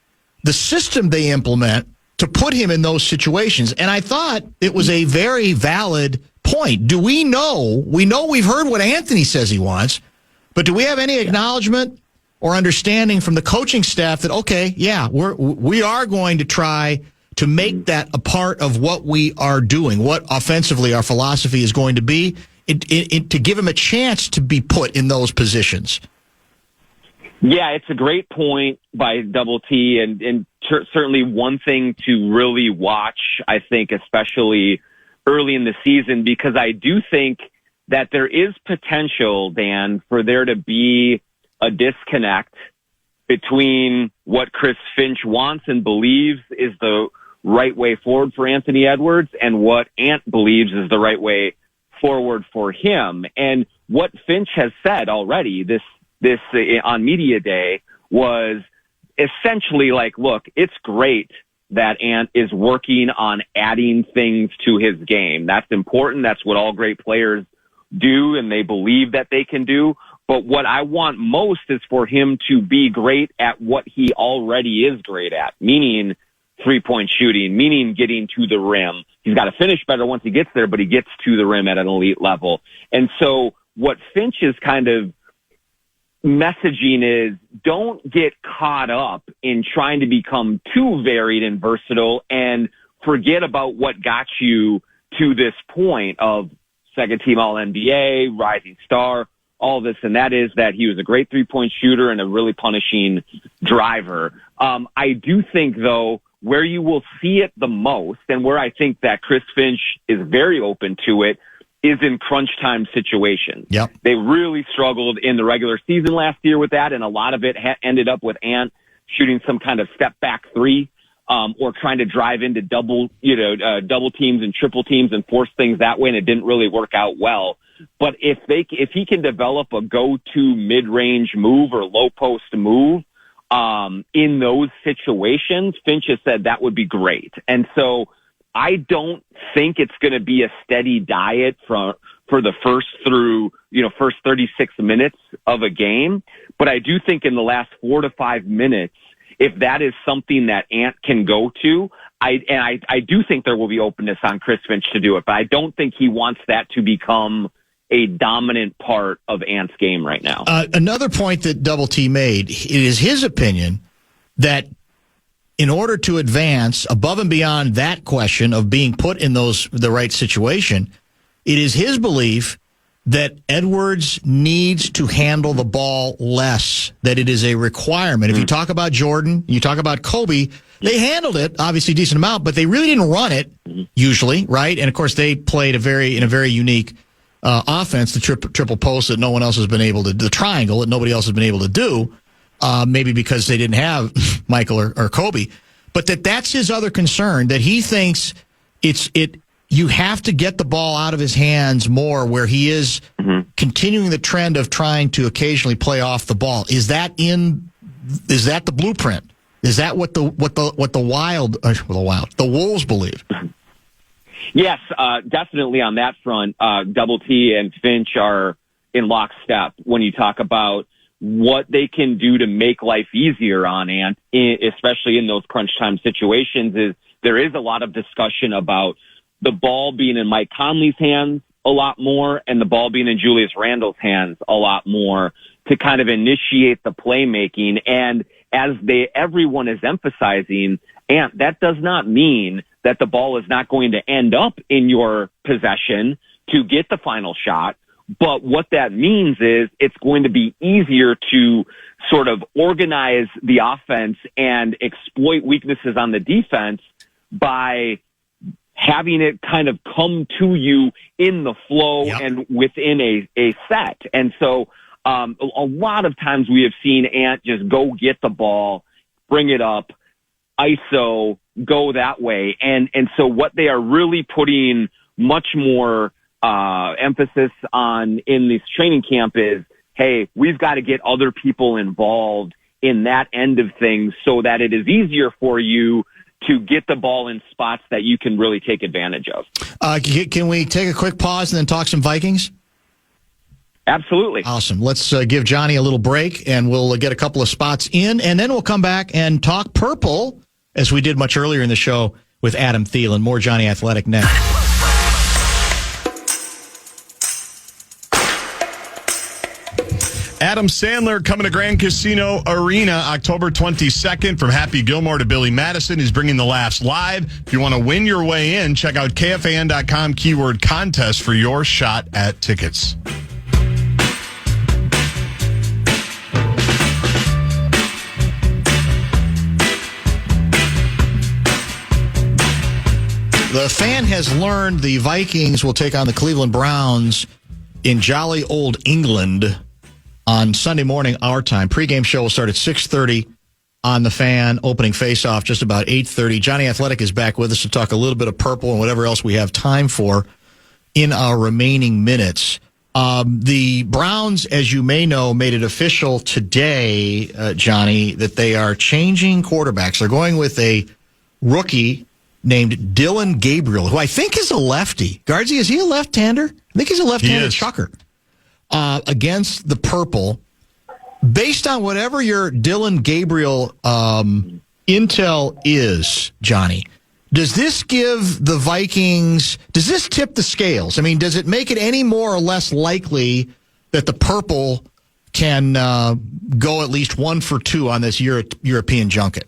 the system they implement, to put him in those situations. And I thought it was a very valid point. Do we know? We know we've heard what Anthony says he wants, but do we have any acknowledgement or understanding from the coaching staff that, okay, yeah, we are going to try to make that a part of what we are doing, what offensively our philosophy is going to be, to give him a chance to be put in those positions? Yeah, it's a great point by Double T, and certainly one thing to really watch, I think, especially early in the season, because I do think that there is potential, Dan, for there to be a disconnect between what Chris Finch wants and believes is the right way forward for Anthony Edwards and what Ant believes is the right way forward for him. And what Finch has said already this on media day was essentially like, look, it's great that Ant is working on adding things to his game. That's important. That's what all great players do, and they believe that they can do. But what I want most is for him to be great at what he already is great at, meaning three-point shooting, meaning getting to the rim. He's got to finish better once he gets there, but he gets to the rim at an elite level. And so what Finch is kind of messaging is, don't get caught up in trying to become too varied and versatile and forget about what got you to this point of second-team All-NBA, rising star, all this, and that is that he was a great three-point shooter and a really punishing driver. I do think, though, where you will see it the most, and where I think that Chris Finch is very open to it, is in crunch time situations. Yep. They really struggled in the regular season last year with that, and a lot of it ended up with Ant shooting some kind of step back three, or trying to drive into double teams and triple teams and force things that way, and it didn't really work out well. But if he can develop a go-to mid-range move or low post move, in those situations, Finch has said that would be great. And so I don't think it's going to be a steady diet for the first 36 minutes of a game. But I do think in the last 4 to 5 minutes, if that is something that Ant can go to, I do think there will be openness on Chris Finch to do it, but I don't think he wants that to become a dominant part of Ant's game right now. Another point that Double T made, it is his opinion that in order to advance above and beyond that question of being put in the right situation, it is his belief that Edwards needs to handle the ball less, that it is a requirement. If you talk about Jordan, you talk about Kobe, they handled it, obviously a decent amount, but they really didn't run it, usually, right? And, of course, they played in a very unique offense, the triple post that no one else has been able to, the triangle that nobody else has been able to do, maybe because they didn't have Michael or Kobe. But that's his other concern, that he thinks you have to get the ball out of his hands more, where he is continuing the trend of trying to occasionally play off the ball. Is that the blueprint? Is that what the Wolves believe? Yes, definitely on that front. Double T and Finch are in lockstep when you talk about what they can do to make life easier on Ant, especially in those crunch time situations. There is a lot of discussion about the ball being in Mike Conley's hands a lot more and the ball being in Julius Randle's hands a lot more to kind of initiate the playmaking. And as everyone is emphasizing, Ant, that does not mean that the ball is not going to end up in your possession to get the final shot. But what that means is it's going to be easier to sort of organize the offense and exploit weaknesses on the defense by having it kind of come to you in the flow and within a set. And so a lot of times we have seen Ant just go get the ball, bring it up, ISO, go that way. And so what they are really putting much more emphasis on in this training camp is, hey, we've got to get other people involved in that end of things so that it is easier for you to get the ball in spots that you can really take advantage of. Can we take a quick pause and then talk some Vikings? Absolutely. Awesome. Let's give Johnny a little break, and we'll get a couple of spots in, and then we'll come back and talk purple, as we did much earlier in the show with Adam Thielen. More Jonny Athletic next. Adam Sandler coming to Grand Casino Arena October 22nd. From Happy Gilmore to Billy Madison, he's bringing the laughs live. If you want to win your way in, check out KFAN.com keyword contest for your shot at tickets. The Fan has learned the Vikings will take on the Cleveland Browns in jolly old England on Sunday morning, our time. Pre-game show will start at 6:30 on the Fan. Opening face-off just about 8:30. Jonny Athletic is back with us to talk a little bit of purple and whatever else we have time for in our remaining minutes. The Browns, as you may know, made it official today, Johnny, that they are changing quarterbacks. They're going with a rookie named Dylan Gabriel, who I think is a lefty. Gaardsy, is he a left-hander? I think he's a left-handed chucker. Against the purple, based on whatever your Dylan Gabriel intel is, Johnny, does this give the Vikings, does this tip the scales? I mean, does it make it any more or less likely that the purple can go at least 1 for 2 on this European junket?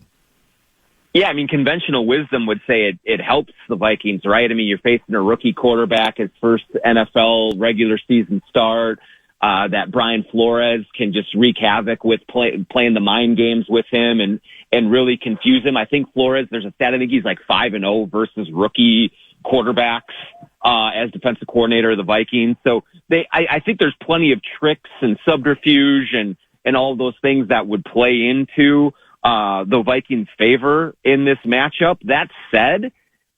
Yeah, I mean, conventional wisdom would say it helps the Vikings, right? I mean, you're facing a rookie quarterback, his first NFL regular season start. That Brian Flores can just wreak havoc with playing the mind games with him and really confuse him. I think Flores, there's a stat, I think he's like 5-0 versus rookie quarterbacks as defensive coordinator of the Vikings. So I think there's plenty of tricks and subterfuge and all of those things that would play into the Vikings' favor in this matchup. That said,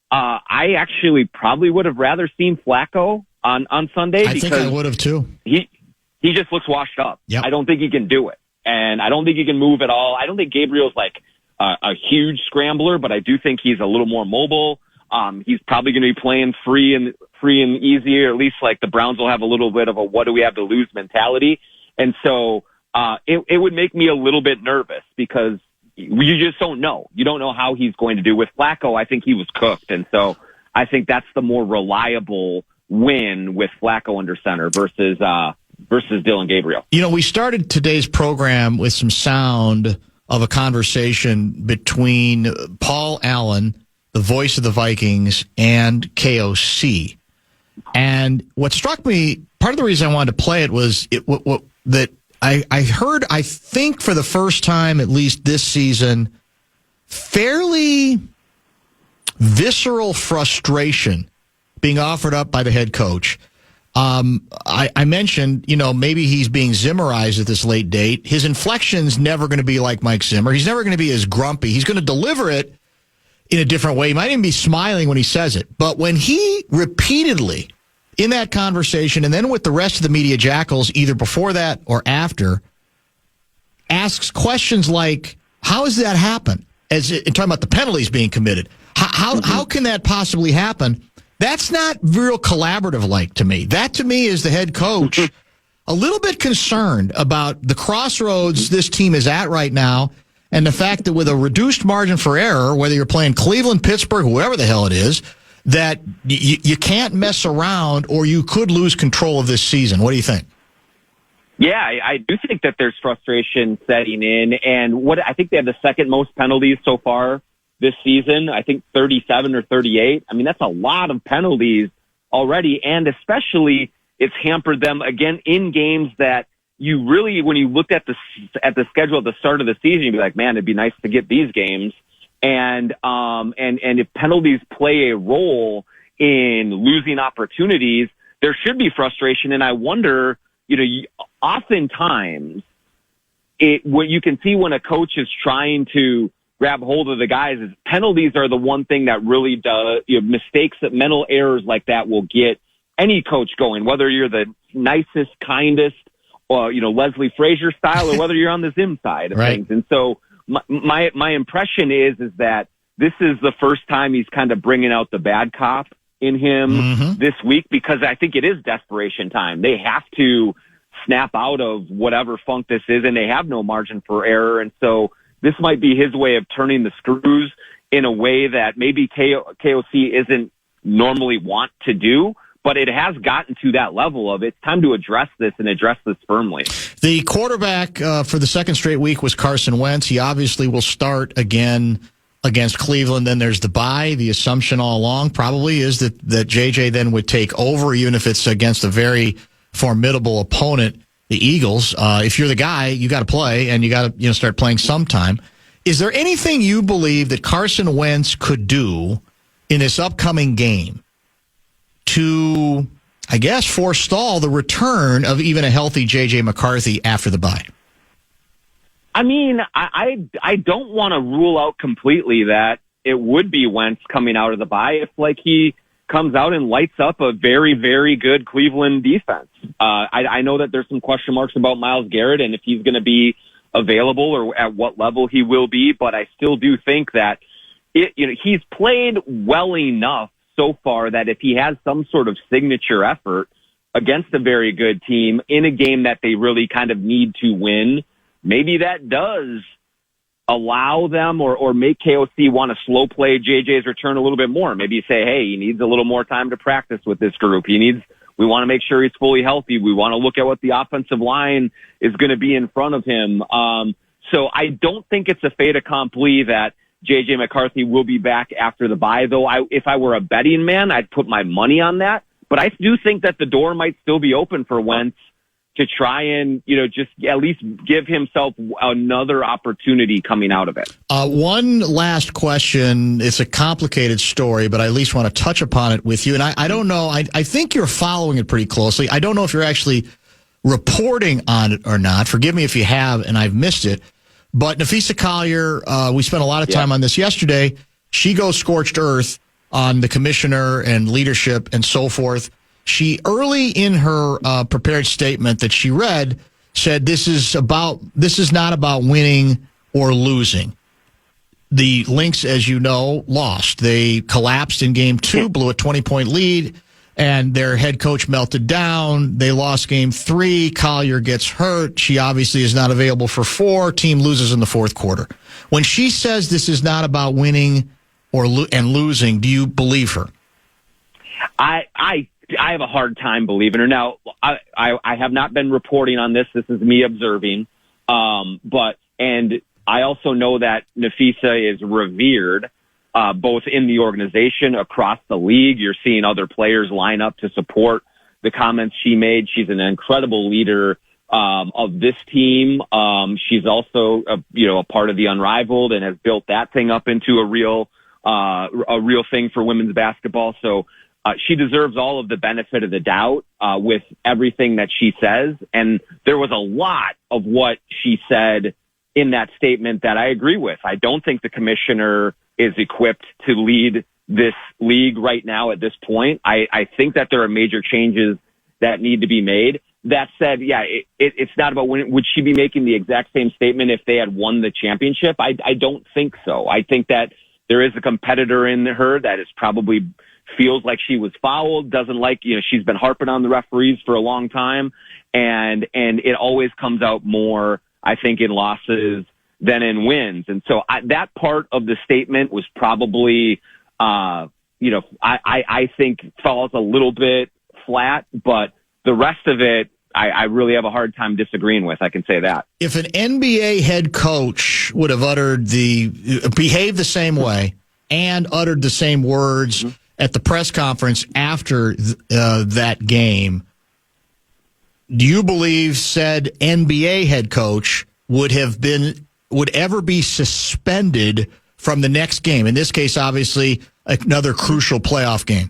I actually probably would have rather seen Flacco on Sunday. I think I would have too. He just looks washed up. Yep. I don't think he can do it. and I don't think he can move at all. I don't think Gabriel's like a huge scrambler, but I do think he's a little more mobile. He's probably going to be playing free and easy, or at least like the Browns will have a little bit of a what do we have to lose mentality. And so it would make me a little bit nervous because you just don't know. You don't know how he's going to do. With Flacco, I think he was cooked. And so I think that's the more reliable win with Flacco under center versus Dylan Gabriel. You know, we started today's program with some sound of a conversation between Paul Allen, the voice of the Vikings, and KOC. And what struck me, part of the reason I wanted to play it was that I heard, I think for the first time, at least this season, fairly visceral frustration being offered up by the head coach. I mentioned, you know, maybe he's being Zimmerized at this late date. His inflection's never going to be like Mike Zimmer. He's never going to be as grumpy. He's going to deliver it in a different way. He might even be smiling when he says it. But when he repeatedly, in that conversation, and then with the rest of the media jackals, either before that or after, asks questions like, how does that happen? As in talking about the penalties being committed. How can that possibly happen? That's not real collaborative-like to me. That, to me, is the head coach a little bit concerned about the crossroads this team is at right now, and the fact that with a reduced margin for error, whether you're playing Cleveland, Pittsburgh, whoever the hell it is, that you can't mess around or you could lose control of this season. What do you think? Yeah, I do think that there's frustration setting in, and I think they have the second most penalties so far this season. I think 37 or 38. I mean, that's a lot of penalties already, and especially it's hampered them again in games that you really, when you looked at the schedule at the start of the season, you'd be like, man, it'd be nice to get these games. And if penalties play a role in losing opportunities, there should be frustration. And I wonder, oftentimes what you can see when a coach is trying to grab hold of the guys is penalties are the one thing that really does, mistakes, that mental errors like that will get any coach going, whether you're the nicest, kindest, or, Leslie Frazier style, or whether you're on the Zim side of things. And so my impression is that this is the first time he's kind of bringing out the bad cop in him this week, because I think it is desperation time. They have to snap out of whatever funk this is, and they have no margin for error. And so this might be his way of turning the screws in a way that maybe KOC isn't normally want to do, but it has gotten to that level of it's time to address this and address this firmly. The quarterback for the second straight week was Carson Wentz. He obviously will start again against Cleveland. Then there's the bye. The assumption all along probably is that JJ then would take over, even if it's against a very formidable opponent, the Eagles. If you're the guy, you got to play, and you got to start playing sometime. Is there anything you believe that Carson Wentz could do in this upcoming game to, I guess, forestall the return of even a healthy J.J. McCarthy after the bye? I mean, I don't want to rule out completely that it would be Wentz coming out of the bye if, he comes out and lights up a very, very good Cleveland defense. I know that there's some question marks about Myles Garrett and if he's going to be available or at what level he will be, but I still do think that he's played well enough so far that if he has some sort of signature effort against a very good team in a game that they really kind of need to win, maybe that does allow them or make KOC want to slow play JJ's return a little bit more. Maybe you say, hey, he needs a little more time to practice with this group. We want to make sure he's fully healthy. We want to look at what the offensive line is going to be in front of him. So I don't think it's a fait accompli that JJ McCarthy will be back after the bye, though. If I were a betting man, I'd put my money on that. But I do think that the door might still be open for Wentz to try and, just at least give himself another opportunity coming out of it. One last question. It's a complicated story, but I at least want to touch upon it with you. And I don't know. I think you're following it pretty closely. I don't know if you're actually reporting on it or not. Forgive me if you have, and I've missed it. But Nafisa Collier, we spent a lot of time on this yesterday. She goes scorched earth on the commissioner and leadership and so forth. She, early in her prepared statement that she read, said this is not about winning or losing. The Lynx, as you know, lost. They collapsed in game 2, blew a 20-point lead, and their head coach melted down. They lost game 3. Collier gets hurt. She obviously is not available for 4. Team loses in the fourth quarter. When she says this is not about winning and losing, do you believe her? I have a hard time believing her. Now, I have not been reporting on this. This is me observing. And I also know that Nafisa is revered, both in the organization, across the league. You're seeing other players line up to support the comments she made. She's an incredible leader, of this team. She's also, a part of the Unrivaled and has built that thing up into a real thing for women's basketball. So, she deserves all of the benefit of the doubt, with everything that she says. And there was a lot of what she said in that statement that I agree with. I don't think the commissioner is equipped to lead this league right now at this point. I think that there are major changes that need to be made. That said, yeah, it's not about when. Would she be making the exact same statement if they had won the championship? I don't think so. I think that there is a competitor in her that is probably feels like she was fouled, doesn't like, she's been harping on the referees for a long time. And it always comes out more, I think, in losses than in wins. And so that part of the statement was probably, I think falls a little bit flat, but the rest of it, I really have a hard time disagreeing with. I can say that. If an NBA head coach would have behaved the same way and uttered the same words at the press conference after that game, do you believe said NBA head coach would ever be suspended from the next game? In this case, obviously, another crucial playoff game.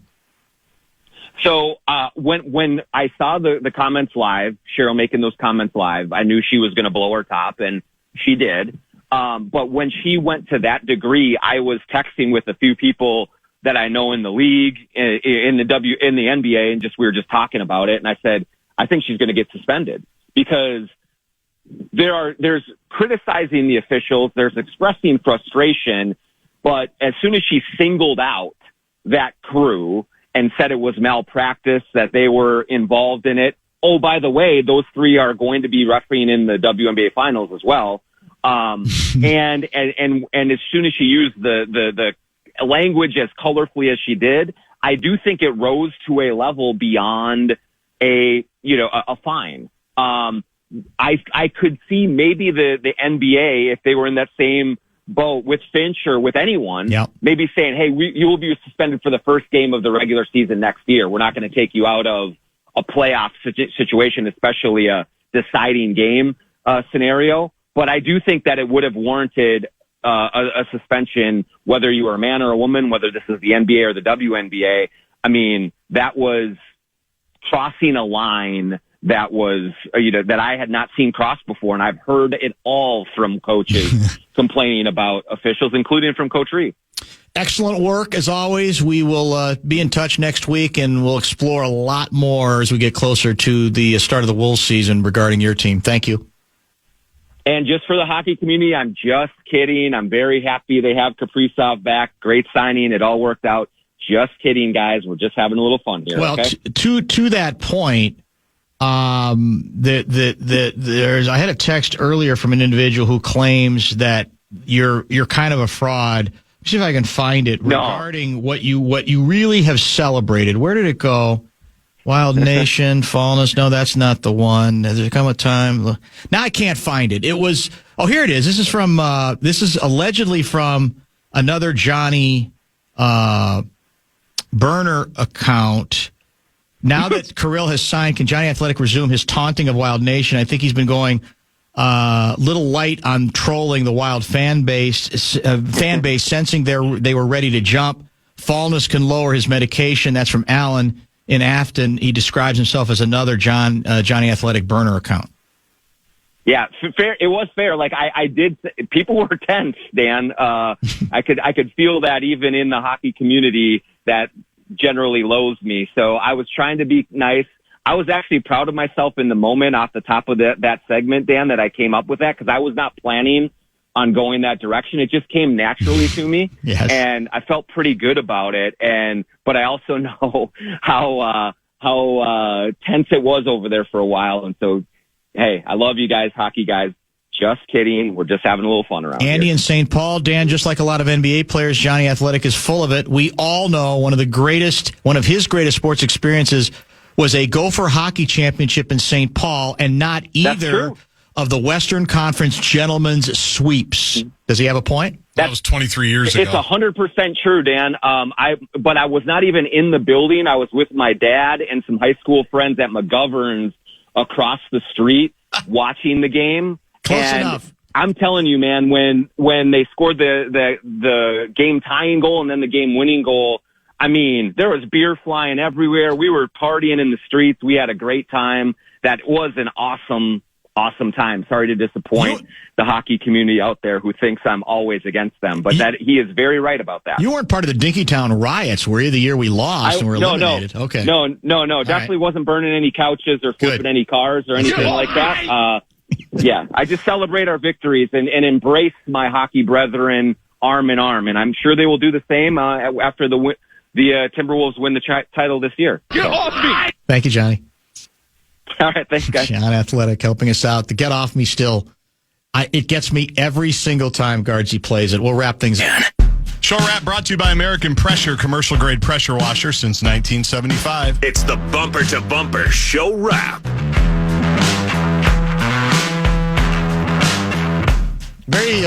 So when I saw the comments live, Cheryl making those comments live, I knew she was going to blow her top, and she did. But when she went to that degree, I was texting with a few people that I know in the league, in the NBA, and we were just talking about it. And I said, I think she's going to get suspended because there's criticizing the officials, there's expressing frustration, but as soon as she singled out that crew and said it was malpractice, that they were involved in it. Oh, by the way, those 3 are going to be refereeing in the WNBA finals as well. And as soon as she used the language as colorfully as she did, I do think it rose to a level beyond a fine. I could see maybe the NBA, if they were in that same boat with Finch or with anyone, maybe saying, hey, you will be suspended for the first game of the regular season next year. We're not going to take you out of a playoff situation, especially a deciding game scenario. But I do think that it would have warranted a suspension, whether you were a man or a woman, whether this is the NBA or the WNBA. I mean, that was crossing a line that was, that I had not seen crossed before. And I've heard it all from coaches complaining about officials, including from Coach Reed. Excellent work, as always. We will be in touch next week, and we'll explore a lot more as we get closer to the start of the Wolves season regarding your team. Thank you. And just for the hockey community, I'm just kidding. I'm very happy they have Kaprisov back. Great signing. It all worked out. Just kidding, guys. We're just having a little fun here. Well, okay? to that point, I had a text earlier from an individual who claims that you're kind of a fraud. Let me see if I can find it regarding what you really have celebrated. Where did it go? Wild Nation, Fallness. No, that's not the one. There's come a time. Now I can't find it. It was. Oh, here it is. This is from. This is allegedly from another Johnny burner account. Now that Kirill has signed, can Jonny Athletic resume his taunting of Wild Nation? I think he's been going little light on trolling the Wild fan base, sensing they were ready to jump. Fallness can lower his medication. That's from Alan in Afton. He describes himself as another Jonny Athletic burner account. Yeah, fair. It was fair. Like I did. People were tense, Dan. I could feel that even in the hockey community that generally loathes me. So I was trying to be nice. I was actually proud of myself in the moment off the top of that segment, Dan, that I came up with that, because I was not planning on going that direction. It just came naturally to me. Yes. And I felt pretty good about it. But I also know how tense it was over there for a while. And so, hey, I love you guys, hockey guys. Just kidding. We're just having a little fun around Andy here. in St. Paul. Dan, just like a lot of NBA players, Jonny Athletic is full of it. We all know one of his greatest sports experiences was a Gopher hockey championship in St. Paul, and not either of the Western Conference gentlemen's sweeps. Does he have a point? That was 23 years ago. It's 100% true, Dan. But I was not even in the building. I was with my dad and some high school friends at McGovern's across the street watching the game. Close enough. I'm telling you, man, when they scored the game tying goal and then the game winning goal, I mean, there was beer flying everywhere. We were partying in the streets. We had a great time. That was an awesome time. Sorry to disappoint the hockey community out there who thinks I'm always against them, but he is very right about that. You weren't part of the Dinkytown riots, were you, the year we lost and were eliminated? No. Okay. No. Definitely wasn't burning any couches or flipping any cars or anything like that. Yeah, I just celebrate our victories and embrace my hockey brethren arm in arm, and I'm sure they will do the same after the Timberwolves win the title this year. Get off me! Thank you, Johnny. All right, thanks, guys. Jonny Athletic helping us out. The Get Off Me still, it gets me every single time Gaardsy plays it. We'll wrap things up. Show Wrap brought to you by American Pressure, commercial-grade pressure washer since 1975. It's the bumper-to-bumper Show Wrap. Very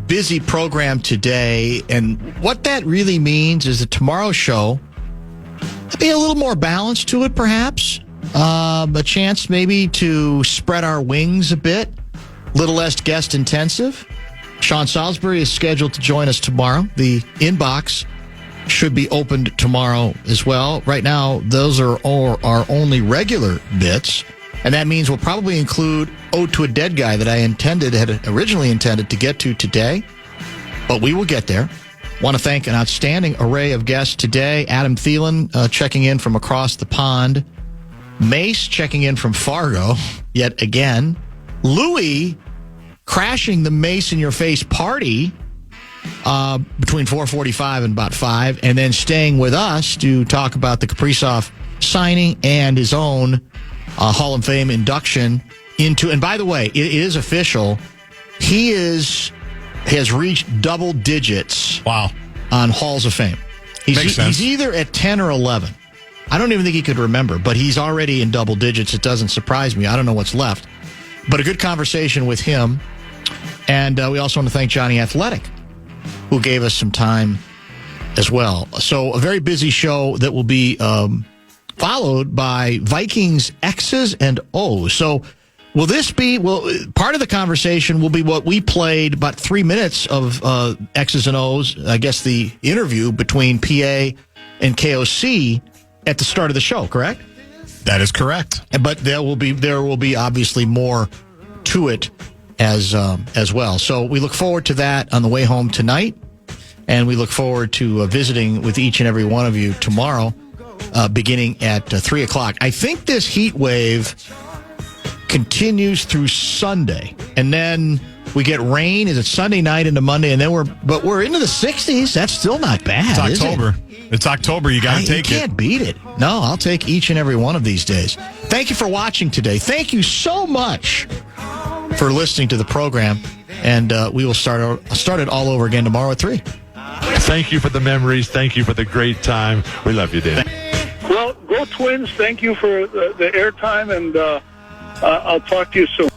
busy program today, and what that really means is that tomorrow's show will be a little more balance to it, perhaps. A chance maybe to spread our wings a bit, a little less guest intensive. Sean Salisbury is scheduled to join us tomorrow. The inbox should be opened tomorrow as well. Right now, those are our only regular bits. And that means we'll probably include Ode to a Dead Guy that I had originally intended to get to today. But we will get there. Want to thank an outstanding array of guests today. Adam Thielen checking in from across the pond. Mace checking in from Fargo yet again. Louie crashing the Mace in your face party between 4:45 and about 5. And then staying with us to talk about the Kaprisov signing and his own Hall of Fame induction into, and by the way, it is official. He has reached double digits. Wow. On Halls of Fame. Makes sense. He's either at 10 or 11. I don't even think he could remember, but he's already in double digits. It doesn't surprise me. I don't know what's left. But a good conversation with him. And we also want to thank Jonny Athletic, who gave us some time as well. So a very busy show that will be followed by Vikings X's and O's. So will this be, part of the conversation will be what we played, about 3 minutes of X's and O's, I guess the interview between PA and KOC at the start of the show, correct? That is correct. But there will be obviously more to it as well. So we look forward to that on the way home tonight, and we look forward to visiting with each and every one of you tomorrow, beginning at 3 o'clock. I think this heat wave continues through Sunday, and then we get rain. Is it Sunday night into Monday, and then we're into the 60s. That's still not bad. It's October. It's October. You got to take it. You can't beat it. No, I'll take each and every one of these days. Thank you for watching today. Thank you so much for listening to the program, and we will start it all over again tomorrow at 3. Thank you for the memories. Thank you for the great time. We love you, Dan. Well, go Twins. Thank you for the airtime, and I'll talk to you soon.